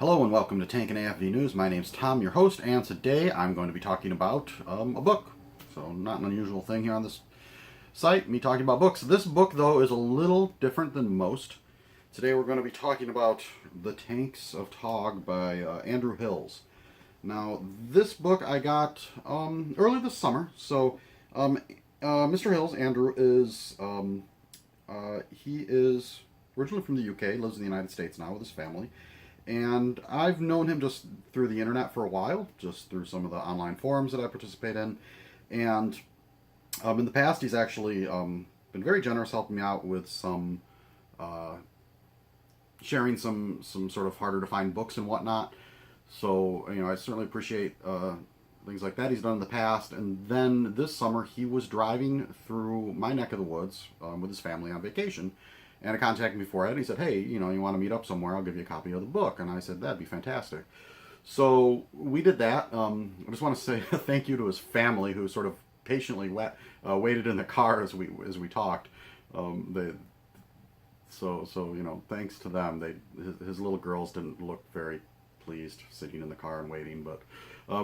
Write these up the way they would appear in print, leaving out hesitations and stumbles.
Hello and welcome to Tank and AFV News. My name's Tom, your host, and today I'm going to be talking about a book. So not an unusual thing here on this site, me talking about books. This book, though, is a little different than most. Today we're going to be talking about The Tanks of TOG by Andrew Hills. Now, this book I got early this summer. So Mr. Hills, Andrew, he is originally from the UK, lives in the United States now with his family. And I've known him just through the internet for a while, just through some of the online forums that I participate in. And in the past, he's actually been very generous helping me out with some, sharing some sort of harder to find books and whatnot. So, I certainly appreciate things like that he's done in the past. And then this summer, he was driving through my neck of the woods with his family on vacation. And he contacted me for it. And he said, hey, you want to meet up somewhere? I'll give you a copy of the book. And I said, that'd be fantastic. So we did that. I just want to say thank you to his family who sort of patiently waited in the car as we talked. Thanks to them. His little girls didn't look very pleased sitting in the car and waiting. But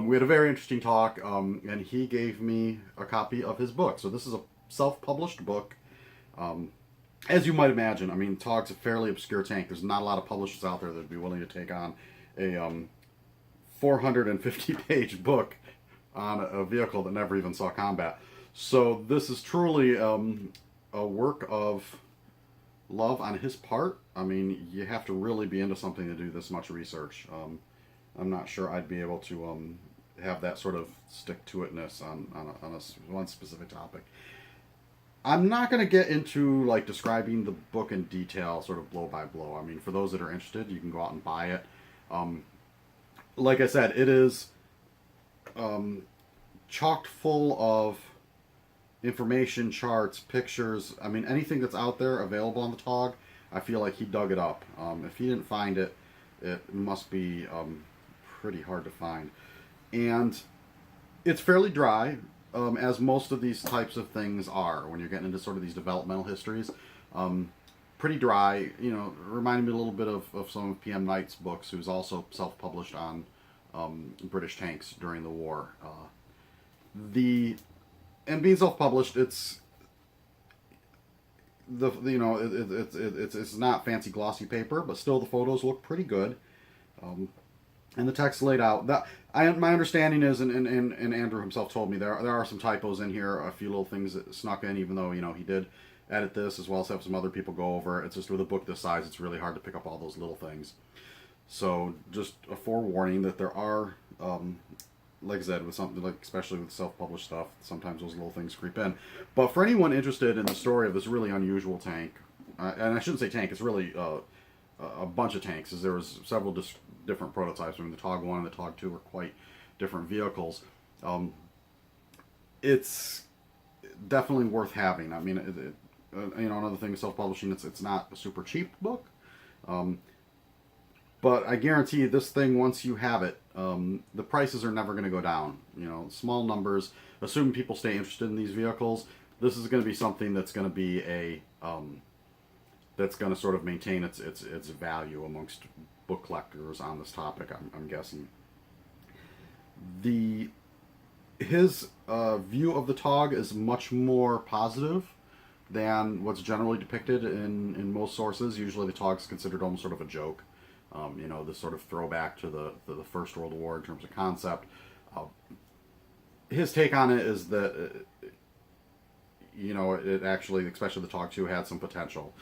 we had a very interesting talk, and he gave me a copy of his book. So this is a self-published book. As you might imagine, TOG's a fairly obscure tank. There's not a lot of publishers out there that would be willing to take on a 450-page book on a vehicle that never even saw combat. So this is truly a work of love on his part. You have to really be into something to do this much research. I'm not sure I'd be able to have that sort of stick-to-itness on one specific topic. I'm not going to get into describing the book in detail, sort of blow by blow. For those that are interested, you can go out and buy it. Like I said, it is chocked full of information, charts, pictures. Anything that's out there available on the TOG, I feel like he dug it up. If he didn't find it, it must be pretty hard to find. And it's fairly dry. As most of these types of things are when you're getting into sort of these developmental histories. Pretty dry, reminded me a little bit of some of PM Knight's books, who's also self-published on British tanks during the war. And being self-published, it's not fancy glossy paper, but still the photos look pretty good. And the text laid out. My understanding is, and Andrew himself told me, there are some typos in here, a few little things that snuck in, even though, he did edit this, as well as have some other people go over. It's just with a book this size, it's really hard to pick up all those little things. So, just a forewarning that there are, like I said, with something especially with self-published stuff, sometimes those little things creep in. But for anyone interested in the story of this really unusual tank, and I shouldn't say tank, it's really a bunch of tanks, as there was several different prototypes. The TOG 1 and the TOG 2 are quite different vehicles. It's definitely worth having. Another thing with self-publishing, it's not a super cheap book. But I guarantee this thing, once you have it, the prices are never going to go down. Small numbers, assuming people stay interested in these vehicles, this is going to be something that's going to be that's going to sort of maintain its value amongst book collectors on this topic, I'm guessing. His view of the TOG is much more positive than what's generally depicted in most sources. Usually the TOG is considered almost sort of a joke. This sort of throwback to the First World War in terms of concept. His take on it is that it actually, especially the TOG 2, had some potential.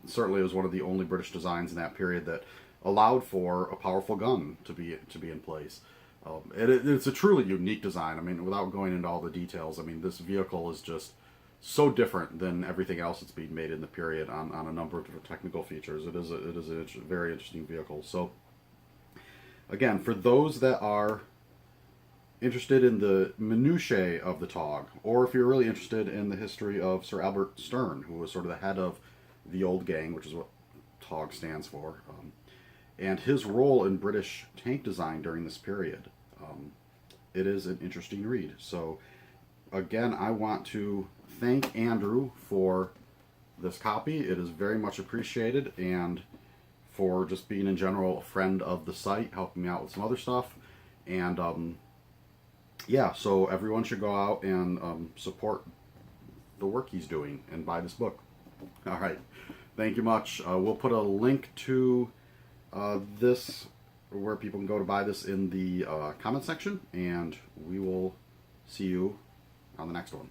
Certainly it was one of the only British designs in that period that allowed for a powerful gun to be in place. It's a truly unique design. Without going into all the details, this vehicle is just so different than everything else that's being made in the period on a number of different technical features. It is a very interesting vehicle. So, again, for those that are interested in the minutiae of the TOG, or if you're really interested in the history of Sir Albert Stern, who was sort of the head of the old gang, which is what TOG stands for, and his role in British tank design during this period, it is an interesting read. So, again, I want to thank Andrew for this copy. It is very much appreciated, and for just being in general a friend of the site, helping me out with some other stuff. And yeah, so everyone should go out and support the work he's doing and buy this book. All right, thank you much. We'll put a link to this, where people can go to buy this, in the comment section, and we will see you on the next one.